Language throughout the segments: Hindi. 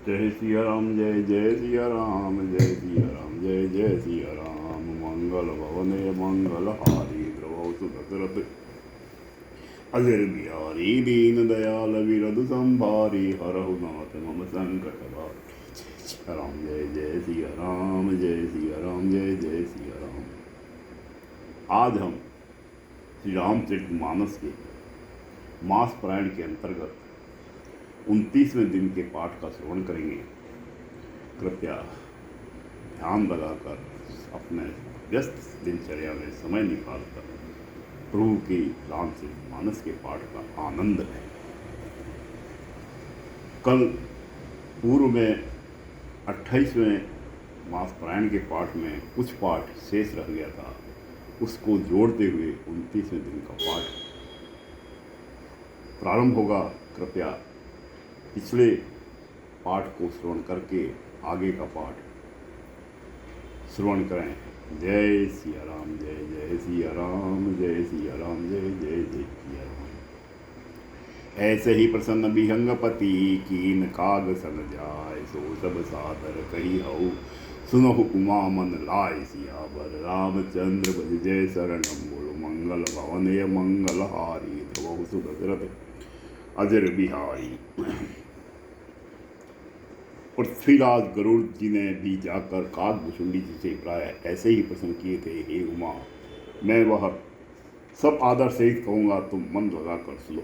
जय सिया राम जय जय सिया राम जय सिया राम जय जय सिया राम। मंगल भवने मंगल हारी द्रवौ सुदशरथ अजर बिहारी दीन दयाल विरधु संभारी हरहु नाथ मम संकट भारी। राम जय जय सिया राम जय सिया राम जय जय सिया राम। आज हम श्री रामचरितमानस के मास पारायण के अंतर्गत 29वें दिन के पाठ का श्रवण करेंगे। कृपया ध्यान लगाकर अपने व्यस्त दिनचर्या में समय निकालकर प्रभु की रामचरितमानस के पाठ का आनंद लें। कल पूर्व में 28वें मास पारायण के पाठ में कुछ पाठ शेष रह गया था, उसको जोड़ते हुए 29वें दिन का पाठ प्रारंभ होगा। कृपया पिछले पाठ को श्रवण करके आगे का पाठ श्रवण करें। जय सिया राम जय जय सिया राम जय सिया राम जय जय जय सिया राम। ऐसे ही प्रसन्न विहंगपति कीन काग सन जाय, सो सब सादर कही हऊ सुनहु उमा मन लाय। सियावर रामचंद्र बज जय शरणम, बोलो मंगल भवने मंगल हारी द्रवौ सुदशरथ अजर बिहारी। पृथ्वीराज गरुड़ जी ने भी जाकर काकभुसुंडी जी से प्राय ऐसे ही प्रश्न किए थे, हे उमा, मैं वह सब आदर सहित कहूँगा, तुम मन लगा कर सुनो।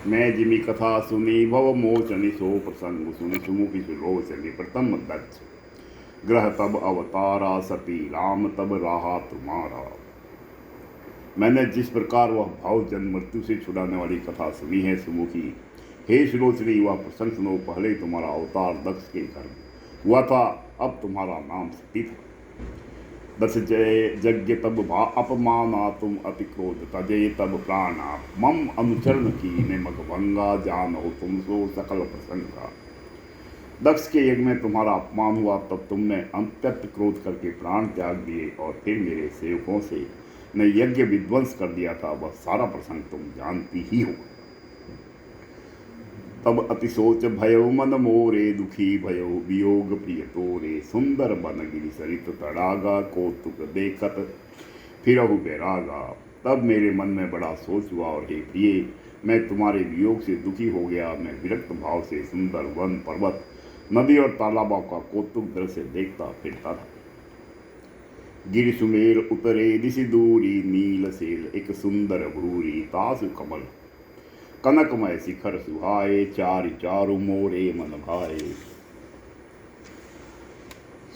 मैं जिमी कथा सुनी भव मोचनी, सो प्रसंग सुनि सुमुखी सुलोचनी। प्रथम दक्ष ग्रह तब अवतारा, सती राम तब रहा तुम्हारा। मैंने जिस प्रकार वह भाव जन्म मृत्यु से छुड़ाने वाली कथा सुनी है सुमुखी, हे सुलोचनी, वह प्रसंग सुनो। पहले तुम्हारा अवतार दक्ष के घर हुआ था, अब तुम्हारा नाम सती था। दस जय यज्ञ तब अपमाना, तुम अति क्रोध तजे तब प्राणा। मम अनुचरण की ने मगभंगा, जानो तुम सो सकल प्रसंगा। दक्ष के यज्ञ में तुम्हारा अपमान हुआ, तब तुमने अत्यंत क्रोध करके प्राण त्याग दिए और फिर मेरे सेवकों से ने यज्ञ विध्वंस कर दिया था। वह सारा प्रसंग तुम जानती ही हो। तब अति सोच भयो मन मोरे, दुखी भयो वियोग प्रिय तोरे। सुंदर बन गिरि सरित तड़ागा, कौतुक देखत फिरहु बैरागा। तब मेरे मन में बड़ा सोच हुआ और हे प्रिय, मैं तुम्हारे वियोग से दुखी हो गया। मैं विरक्त भाव से सुंदर वन पर्वत नदी और तालाबों का कौतुक दृश्य देखता फिरता था। गिरि सुमेर उतरे दिशि दूरी, नील सेल एक सुंदर भूरी। तासु कमल कनकमय शिखर सुहाए, चारि चारु मोरे मन भाए।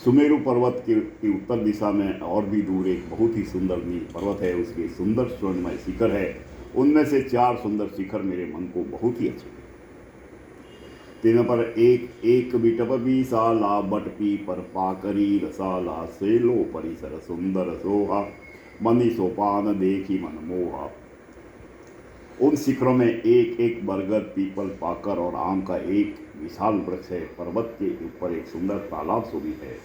सुमेरु पर्वत के उत्तर दिशा में और भी दूर एक बहुत ही सुंदर नील पर्वत है, उसके सुंदर स्वर्णमय शिखर है। उनमें से 4 सुंदर शिखर मेरे मन को बहुत ही अच्छे। तीन पर एक एक बिटप विशाला, बट पी पर पाकरी रसाला। सेलो परिसर सुंदर सोहा, मनी सोपान देखी मन मोहा। उन शिखरों में एक एक बरगद पीपल पाकर और आम का एक विशाल वृक्ष है। पर्वत के ऊपर एक सुंदर तालाब शोभित है,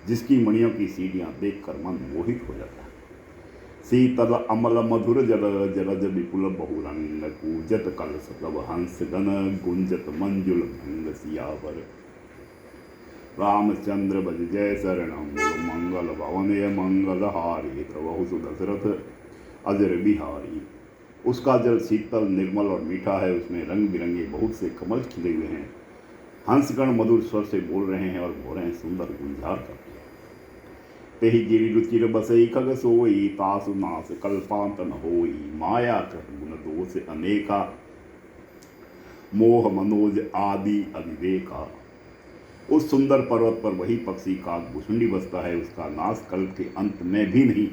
जिसकी मणियों की सीढ़ियां देखकर मन मोहित हो जाता है। शीतल अमल मधुर जल, जलज विपुल बहुरंग। कूजत कलश तब हंस गण, गुंजत मंजुल भंग। सियावर रामचंद्र बज जय शरणम, मंगल भवने मंगल हारी द्रवौ सुदशरथ अजर बिहारी। उसका जल शीतल निर्मल और मीठा है, उसमें रंग बिरंगे बहुत से कमल खिले हुए हैं। हंसगण मधुर स्वर से बोल रहे हैं और भोरें सुंदर गुंजार करते हैं। तेहि गिरि रुचिर बसई खग सोई, तासु नास कल्पांत न होई। माया कृत गुण दोष अनेका, मोह मनोज आदि अविवेका। उस सुंदर पर्वत पर वही पक्षी काकभुसुंडी बसता है, उसका नाश कल्प के अंत में भी नहीं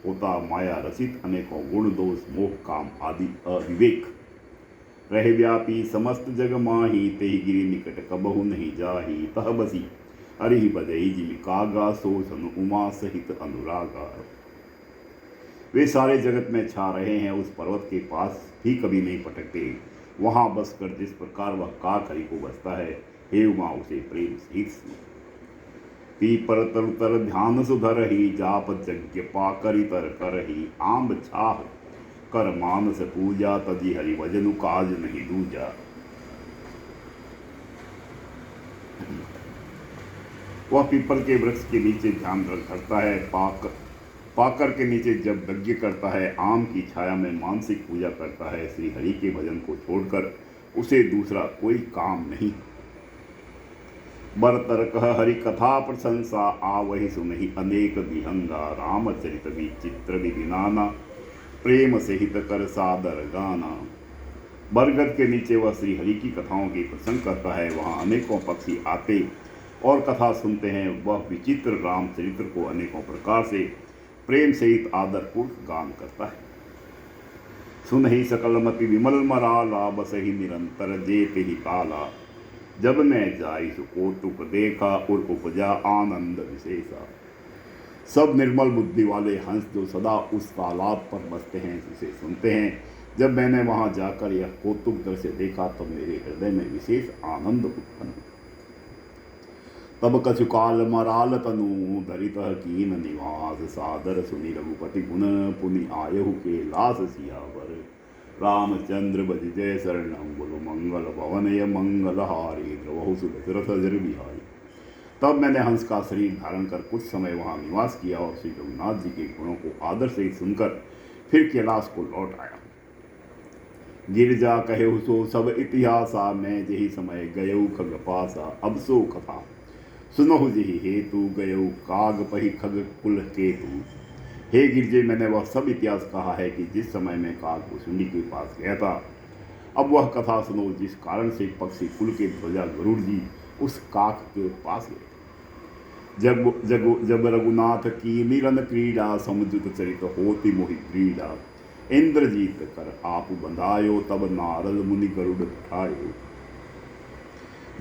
होता। माया रसित अनेकों गुण दोष मोह काम आदि अविवेक रह व्यापी समस्त जग माही। तेहि गिरि निकट कबहु नहीं जाही, तह बसी हरि बदई जिमि कागा। सो सनु उमा सहित अनुरागा। वे सारे जगत में छा रहे हैं, उस पर्वत के पास भी कभी नहीं पटकते। वहां बसकर जिस प्रकार वह काक हरि को बसता है, हे उमा उसे प्रेम सहित सुनो। पीपर तरुतर ध्यान सुधरही, जाप यज्ञ पाकरि तर करही। आम्ब छाह कर मानस पूजा, तजी हरि भजनु काज नहीं दूजा। वह पीपल के वृक्ष के नीचे ध्यान करता है, पाकर के नीचे जब यज्ञ करता है, आम की छाया में मानसिक पूजा करता है। श्री हरि के भजन को छोड़कर उसे दूसरा कोई काम नहीं। बरतर कह हरि कथा प्रशंसा, आ वही सुनहि अनेक विहंगा। रामचरित विचित्र विधि नाना, प्रेम सहित कर सादर गाना। बरगद के नीचे वह श्री हरि की कथाओं की प्रसंग करता है। वहाँ अनेकों पक्षी आते और कथा सुनते हैं। वह विचित्र रामचरित्र को अनेकों प्रकार से प्रेम सहित आदरपूर्वक गान करता है। सुनहि सकलमति विमल मराला, बसहि निरंतर जेते ही ताला। जब मैं जाई सो कौतुक देखा, और उपजा आनंद विशेषा। सब निर्मल बुद्धि वाले हंस जो सदा उस तालाब पर बसते हैं, उसे सुनते हैं। जब मैंने वहां जाकर यह कौतुक दृश्य देखा, तब मेरे हृदय में विशेष आनंद उत्पन्न हुआ। तब कछु काल मराल तनु, धरित कीन निवास। सादर सुनि रघुपति गुण, पुनि आयहु के लास सियावर। रामचंद्र बज जय शरणम, बोलो मंगल भवनय मंगल हारी। द्रवहु सुदशरथ जर बिहारी। तब मैंने हंस का शरीर धारण कर कुछ समय वहाँ निवास किया और श्री रघुनाथ जी के गुणों को आदर से सुनकर फिर कैलाश को लौट आया। गिरजा कहे सो सब इतिहासा, मैं जही समय गयऊ खग पासा। अब सो कथा सुनहु जही हेतु, गयऊ काग पही खग कुल केतु। हे गिरजे, मैंने वह सब इतिहास कहा है कि जिस समय मैं काग कुसुंडी के पास गया था। अब वह कथा सुनो जिस कारण से पक्षी कुल के ध्वजा गरुड़ जी उस काक के पास गए। जब रघुनाथ की निरन क्रीड़ा, समुद्र चरित होती मोहि क्रीड़ा। इंद्रजीत कर आप बंधायो, तब नारद मुनि गरुड़ उठायो।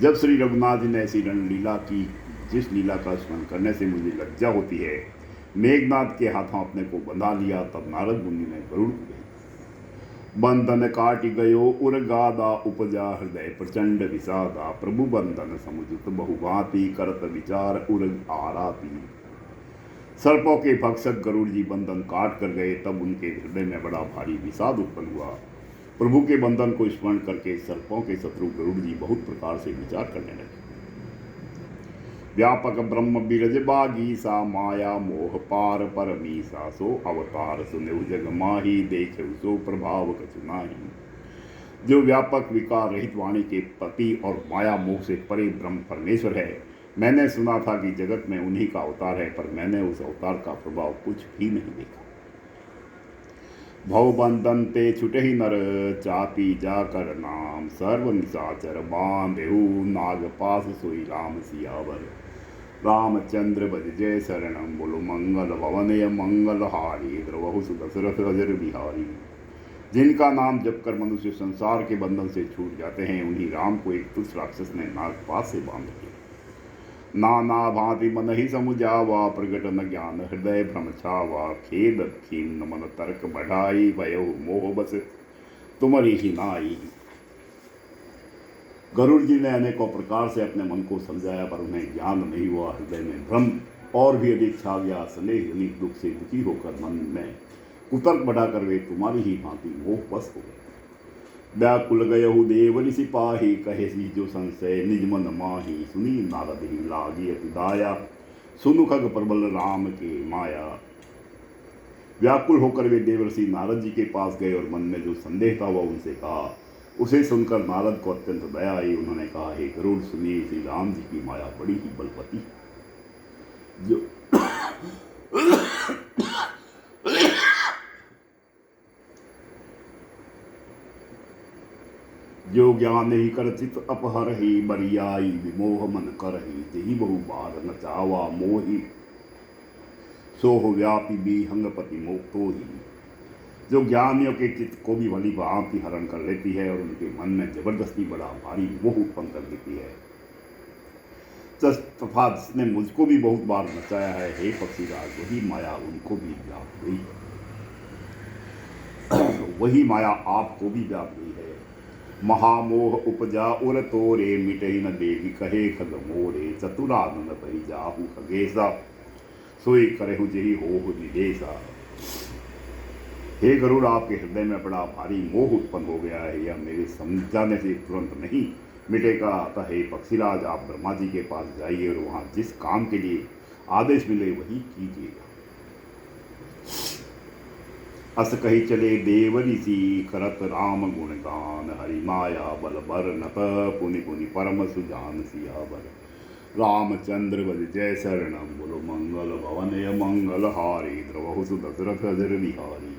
जब श्री रघुनाथ जी ने ऐसी रणलीला की जिस लीला का स्मरण करने से मुझे लज्जा होती है, मेघनाथ के हाथों अपने को बंधा लिया, तब नारद मुनि ने गरुड़ बंधन काट गयो उर्गादा, उपजा हृदय प्रचंड विषादा। प्रभु बंधन समुझत बहुभांति, करत विचार उर्ग आराती। सर्पों के भक्षक गरुड़ जी बंधन काट कर गए, तब उनके हृदय में बड़ा भारी विषाद उत्पन्न हुआ। प्रभु के बंधन को स्मरण करके सर्पों के शत्रु गरुड़ जी बहुत प्रकार से विचार करने लगे। व्यापक ब्रह्म बिरज बागीसा, माया मोह पार परमीसा। सो अवतार सुनेउ जग माही, देखे सो प्रभाव कछु नाही। जो व्यापक विकार रहित वाणी के पति और माया मोह से परे ब्रह्म परमेश्वर है, मैंने सुना था कि जगत में उन्हीं का अवतार है, पर मैंने उस अवतार का प्रभाव कुछ भी नहीं देखा। भव बंधन ते छुटहि नर, चापी जाकर नाम। सर्व निशाचर बांधेहु, नाग पास सोई राम सियावर। रामचंद्र बज जय शरणम, बोलो मंगल भवनय मंगल हारी। द्रवहु सुदशरथ अजर बिहारी। जिनका नाम जप कर मनुष्य संसार के बंधन से छूट जाते हैं, उन्हीं राम को एक तुच्छ राक्षस ने नागपास से बांध दिया। नाना भांति मन ही समुझावा, प्रगट न ज्ञान हृदय भ्रम छावा। खेद खीन मन तर्क बढ़ाई, भयो मोह बस तुम्हारी ही नाई। गरुड़ जी ने अनेकों प्रकार से अपने मन को समझाया, पर उन्हें ज्ञान नहीं हुआ। हृदय में भ्रम और भी अधिक छा गया। स्नेह जनित दुख से दुखी होकर मन में कुतर्क बढ़ाकर वे तुम्हारी ही भांति मोहवश हो गए। व्याकुल गयहु देव ऋषि पाही, कहे सी जो संशय निज मन माही। सुनी नारद ही लागी अति दाया, सुनु खग प्रबल राम के माया। व्याकुल होकर वे देवर्षि नारद जी के पास गए और मन में जो संदेह था वह उनसे कहा। उसे सुनकर नारद को अत्यंत दया आई। उन्होंने कहा, हे गरुड़, सुनिए, श्री राम जी की माया बड़ी ही बलवती जो जो ज्ञान ही कर चित अपहर ही, बरियाई विमोह मन कर ही। जही बहु बार न चावा मोही, सोह व्यापी बीहंगपति मोक्तो ही। जो ज्ञानियों के चित्त को भी भली भांति हरण कर लेती है और उनके मन में जबरदस्ती बड़ा भारी मोह उत्पन्न कर देती है। तथा जिसने मुझको भी बहुत बार नचाया है, हे पक्षीराज, वही माया उनको भी व्याप गई है। वही माया आपको भी व्याप गई है। महामोह उपजा उर तोरे, मिटहि न देवी कहे खग मोरे। चतुरानंद पहि जाहु खगेसा, सोई करहु जेहि होहु निदेशा। हे गरुड़, आपके हृदय में बड़ा भारी मोह उत्पन्न हो गया है, यह मेरे समझाने से तुरंत नहीं मिटेगा। अतः हे पक्षीराज, आप ब्रह्मा जी के पास जाइए और वहाँ जिस काम के लिए आदेश मिले वही कीजिएगा। अस कही चले देव ऋषि, करत राम गुणगान, हरि माया बल बर नत, पुनि पुनि परम सुजान सियावर। रामचंद्र बल जय शरणम, बोलो मंगल भवन मंगल हारी, द्रवहु दशरथ अजर बिहारी।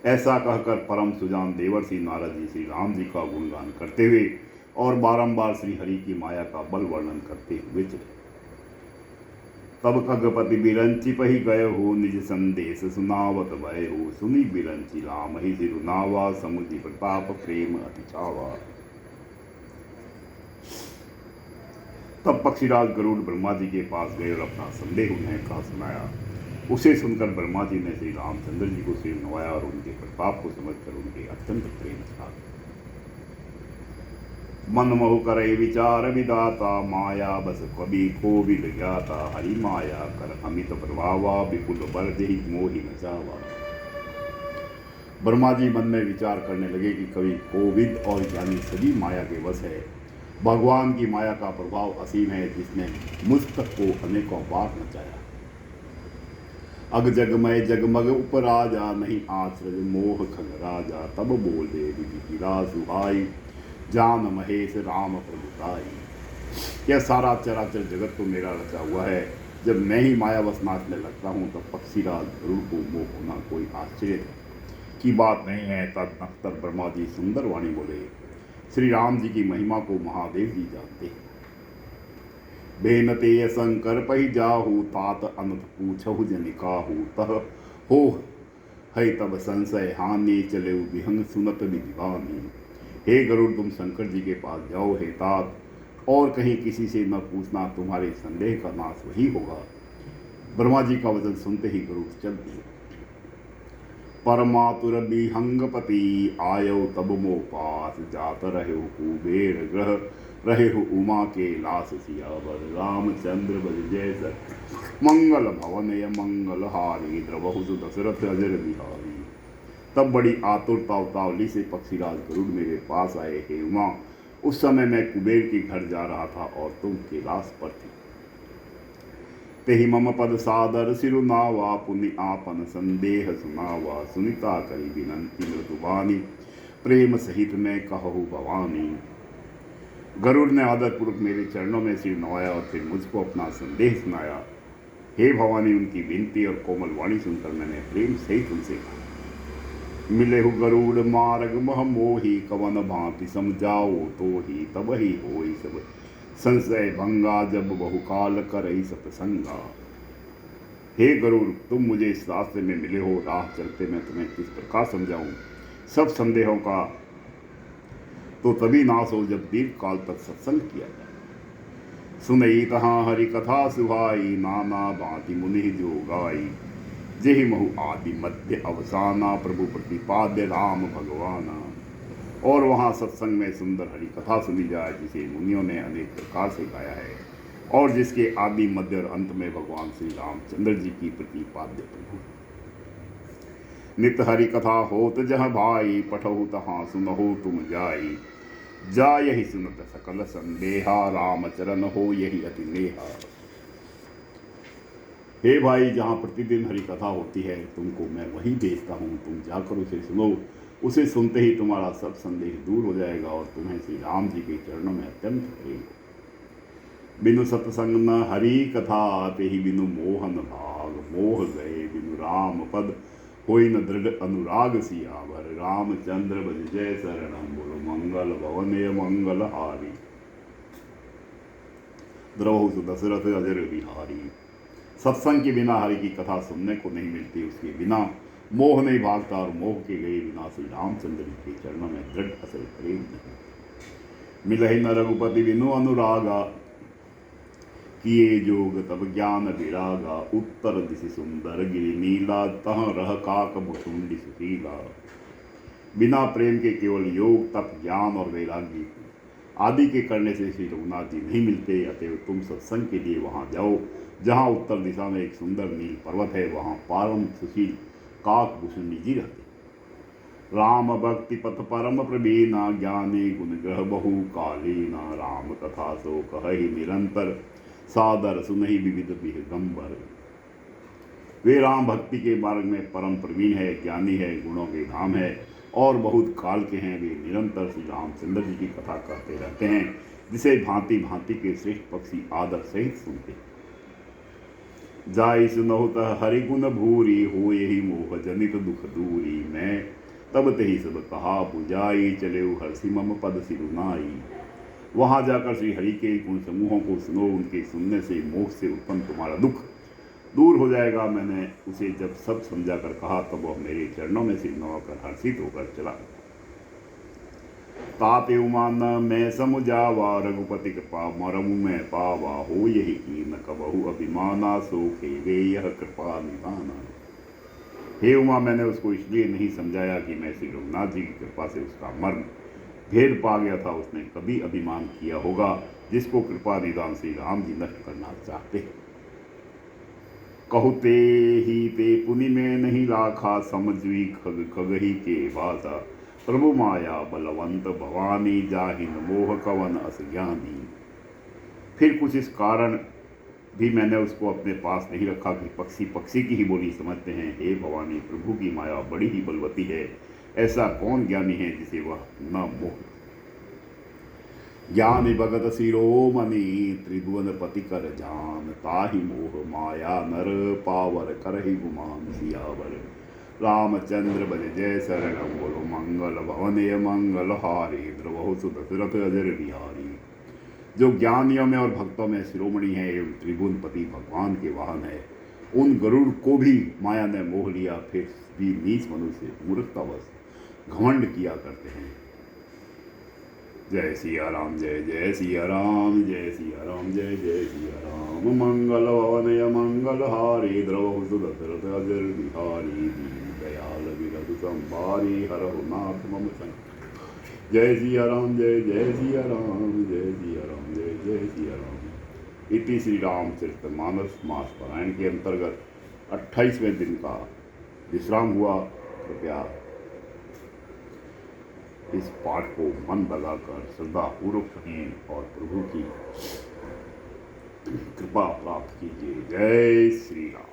ऐसा कहकर परम सुजान देवर्षि नारद जी श्री राम जी का गुणगान करते हुए और बारंबार श्री हरि की माया का बल वर्णन करते हुए चले। तब खगपति बिरंचि पही गए हो, निज संदेश सुनावत भय हो। सुनी बिरंचि राम ही सिरुनावा, समुझि प्रताप प्रेम अति छावा। तब पक्षीराज गरुड़ ब्रह्मा जी के पास गए और अपना संदेह उन्हें कहा सुनाया। उसे सुनकर ब्रह्मा जी ने श्री रामचंद्र जी को सिर नवाया और उनके प्रताप को समझकर उनके अत्यंत प्रेम था। मन मोह करे विचार विदाता, माया बस कवि को भी ज्ञाता। हरि माया कर अमित प्रभावा, विपुल बर देहि मोहि न जावा। ब्रह्मा जी मन में विचार करने लगे कि कवि कोविद और ज्ञानी सभी माया के वश है। भगवान की माया का प्रभाव असीम है, जिसने मुझ तक को अनेकों बार नचाया। अग जगमय जगमग उपराजा, नहीं आश्रय मोह खग राजा। तब बोल दे विगिरा सुहाई, जान महेश राम प्रभुताई। यह सारा चराचर जगत तो मेरा रचा हुआ है। जब मैं ही मायावश नाचने लगता हूँ तब पक्षीराज गरुड़ को मोह होना कोई आश्चर्य की बात नहीं है। तदनंतर ब्रह्मा जी सुंदर वाणी बोले, श्री राम जी की महिमा को महादेव जी जानते हैं। बेनते शंकर पही जाहू, तात अनंत पूछहु जनिकाहू। तह हो है तब संशय हानि, चले विहंग सुनत विद्वानी। हे गरुड़, तुम शंकर जी के पास जाओ हे तात, और कहीं किसी से न पूछना, तुम्हारे संदेह का नाश वही होगा। ब्रह्मा जी का वचन सुनते ही गरुड़ चल दिए। परमातुर विहंगपति, आयो तब मो पास। जात रहे कुबेर ग्रह, रहे हो उमा के लास सियावर। रामचंद्र बल जय सर, मंगल भवन य मंगल हारी। द्रवहु दशरथ अजर बिहारी। तब बड़ी आतुरता उतावली से पक्षीराज गरुड़ मेरे पास आए। हे उमा, उस समय मैं कुबेर के घर जा रहा था और तुम कैलाश पर थी। तेहि मम पद सादर सिरुनावा, पुनि आपन संदेह सुनावा। सुनिता करी विनंती मृदुबानी, प्रेम सहित मैं कहूँ भवानी। गरुड़ ने आदरपूर्वक मेरे चरणों में सिर नवाया और फिर मुझको अपना संदेह सुनाया। हे भवानी, उनकी विनती और कोमल वाणी सुनकर मैंने प्रेम सहित उनसे कहा, मिले हो गरुड़ मार्ग मह मोही, कवन भांति समझाओ तो ही। तब ही होई सब संशय भंगा, जब बहुकाल करई सतसंगा। हे गरुड़, तुम मुझे इस रास्ते में मिले हो, राह चलते मैं तुम्हें किस प्रकार समझाऊं। सब संदेहों का तो तभी नाश हो जब दीर्घ काल तक सत्संग किया जाए। सुनई तहाँ हरि कथा सुहाई, नाना भांति मुनि जो गाई। जेहि महु आदि मध्य अवसाना, प्रभु प्रतिपाद्य राम भगवाना। और वहाँ सत्संग में सुंदर हरि कथा सुनी जाए, जिसे मुनियों ने अनेक प्रकार से गाया है, और जिसके आदि मध्य और अंत में भगवान श्री रामचंद्र जी की प्रतिपाद्य प्रभु। नित हरि कथा होत जह भाई, पठहु तहाँ सुनहु तुम जाई। जा यही सुनत सकल संदेहा, राम चरण हो यही अति नेहा। हे भाई, जहाँ प्रतिदिन हरि कथा होती है तुमको मैं वही भेजता हूँ, तुम जाकर उसे सुनो। उसे सुनते ही तुम्हारा सब संदेह दूर हो जाएगा और तुम्हें श्री राम जी के चरणों में अत्यंत प्रेम हो। बिनु सत्संग न हरि कथा, ते ही बिनु मोहन भाग। मोह गए बिनु राम पद, कोई न दृढ़ अनुराग सियावर। रामचंद्र बल जय शरणम, बोलो मंगल भवन मंगल हारी। द्रवहु दशरथ अजर बिहारी। सत्संग के बिना हरि की कथा सुनने को नहीं मिलती, उसके बिना मोह नहीं भागता, और मोह के गए बिना श्री रामचंद्र जी के चरणों में दृढ़ असल प्रेम नहीं। मिलहि न रघुपति बिनु अनुरागा, किए जोग तब ज्ञान विरागा। उत्तर दिशि सुंदर गिरि नीला, तह रह काक भुसुंडी सुशीला। बिना प्रेम के केवल योग तप ज्ञान और वैराग्य आदि के करने से श्री रघुनाथ जी नहीं मिलते। अतएव तुम सत्संग के लिए वहाँ जाओ, जहाँ उत्तर दिशा में एक सुंदर नील पर्वत है। वहाँ पारम सुशील काकभूषण निजी रहते। राम भक्ति पथ परम प्रवीणा, ज्ञानी गुण ग्रह बहु कालीना, राम कथा सो कहहि निरंतर, सादर सुनहि विविध विहंबर। वे राम भक्ति के मार्ग में परम प्रवीण है, ज्ञानी है, गुणों के धाम है और बहुत काल के हैं। वे निरंतर श्री रामचंद्र जी की कथा करते रहते हैं, जिसे भांति भांति के श्रेष्ठ पक्षी आदर सहित सुनते। जाई सुनहुत हरि गुण भूरी, हो यही मोह जनित दुख दूरी। मैं तब ते ही सब कहा बुझाई, चले हर्षि मम पद सिरुनाई। वहां जाकर श्री हरि के गुण समूहों को सुनो, उनके सुनने से मोह से उत्पन्न तुम्हारा दुख दूर हो जाएगा। मैंने उसे जब सब समझा कर कहा, तब वह मेरे चरणों में सिर नवाकर हर्षित होकर चला। ताते उमान मैं समुझावा, रघुपति कृपा मरमु में पावा। हो यही कीन कबहु अभिमाना, सो वे यह कृपा निधाना। हे उमा, मैंने उसको इसलिए नहीं समझाया कि मैं श्री रघुनाथ जी की कृपा से उसका मर्म भेद पा गया था। उसने कभी अभिमान किया होगा, जिसको कृपा निदान श्री राम जी नष्ट करना चाहते। कहते ही ते पुनि में नहीं लाखा, समझवी खग खग ही के भाषा। प्रभु माया बलवंत भवानी, जाहिन मोह कवन अस ज्ञानी। फिर कुछ इस कारण भी मैंने उसको अपने पास नहीं रखा कि पक्षी पक्षी की ही बोली समझते हैं। हे भवानी, प्रभु की माया बड़ी ही बलवती है, ऐसा कौन ज्ञानी है जिसे वह न मोह। ज्ञानी भगत शिरोमणि, त्रिभुवन पति कर जान। ताहि मोह माया नर, पावर करहि गुमान सियावर। रामचंद्र बज जय शरणम, बोलो मंगल भवनय मंगल हारी। द्रवहु सुदशरथ अजर बिहारी। जो ज्ञानियों में और भक्तों में शिरोमणि है एवं त्रिभुवनपति भगवान के वाहन है, उन गरुड़ को भी माया ने मोह लिया। फिर भी नीच मनुष्य मूर्खतावश घमंड किया करते हैं। जय सिया राम, जय जय सिया राम, जय सिया राम, जय जय सिया राम। मंगल भवनय मंगल हारी, द्रवहु सुदशरथ अजर बिहारी। दीन दयाल विरधु संभारी, हरहु नाथ मम संकट। जय सिया राम, जय जय सिया राम, जय सिया राम, जय जय सिया राम। इति श्री रामचरितमानस मास पारायण के अंतर्गत 28वें दिन का विश्राम हुआ। कृपया इस पाठ को मन लगाकर श्रद्धा पूर्वक सुनिए और प्रभु की कृपा प्राप्त कीजिए। जय श्री राम।